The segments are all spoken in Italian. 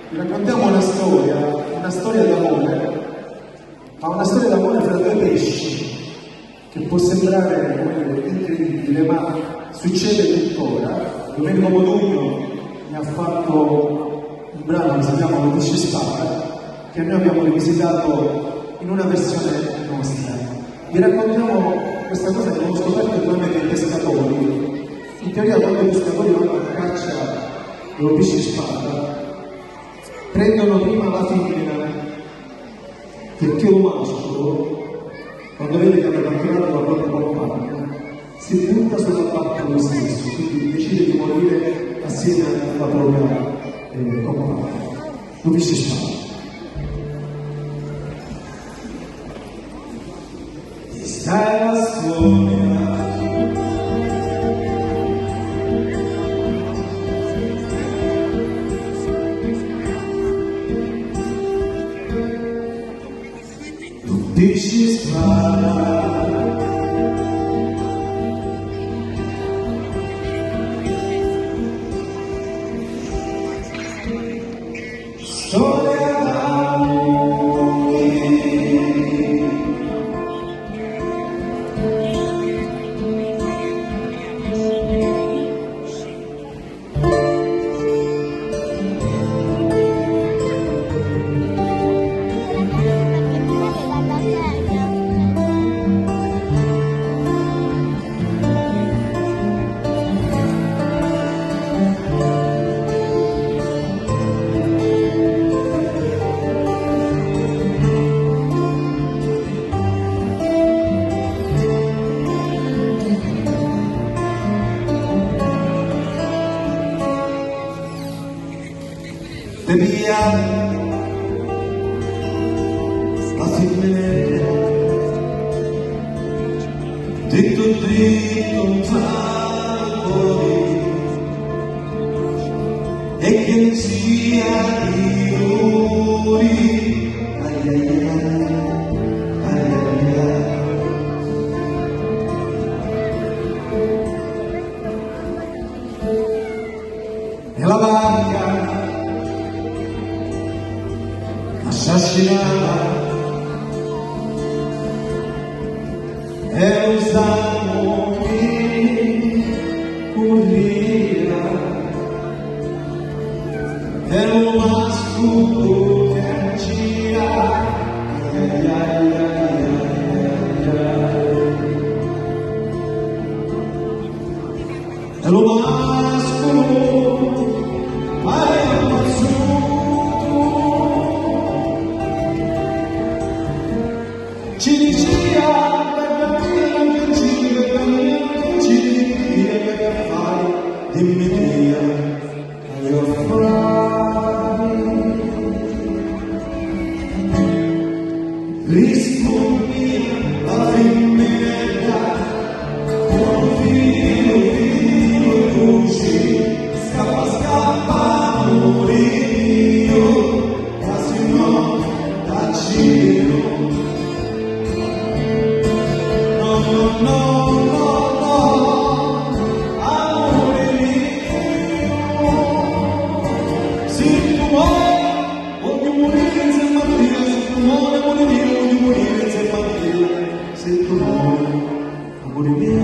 Vi raccontiamo una storia d'amore, ma una storia d'amore fra due pesci, che può sembrare incredibile, ma succede tuttora. Domenico Modugno mi ha fatto un brano che si chiama Lo Pesce Spada, che noi abbiamo rivisitato in una versione nostra. Vi raccontiamo questa cosa che abbiamo scoperto tramite i pescatori. In teoria, quando i pescatori vanno a caccia dello pesce spada, prendono prima la femmina, perché un maschio, quando vede che hanno catturato la propria compagna, si butta sulla barca lui stesso, quindi decide di morire assieme alla propria compagna. Lo pesce spada. Questa è la storia do pesce spada. Storia d'amore, via la femmina dritto fuori e che non sia di lui. Ai ai ai, ai ai ai. E la barca assassinata e usano mi corrida e un masculo che gira ai ai ai e lo masculo ci diceva che fai, dimmi via, che io fai. Rispondi la femmina, con filo e luci, scappa, morio, quasi no, da giro. No, no, no, amore mio, se tu muori, voglio morire insieme a te, se tu muori, amore mio, voglio morire insieme a te, se tu muori, amore mio.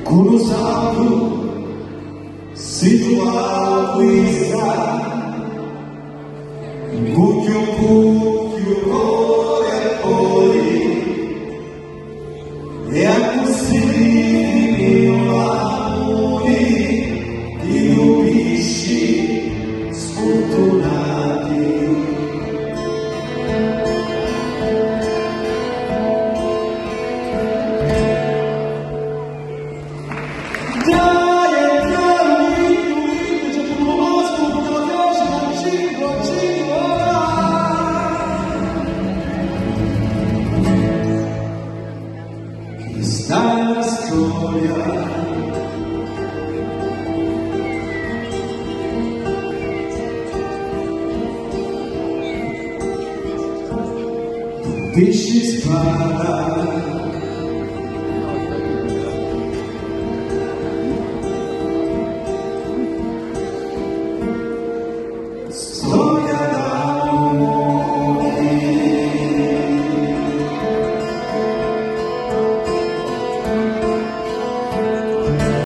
Conosciamo situato in cucchio cuore poi e a così l'amore di unisci sfortunati. storia. Pesci spada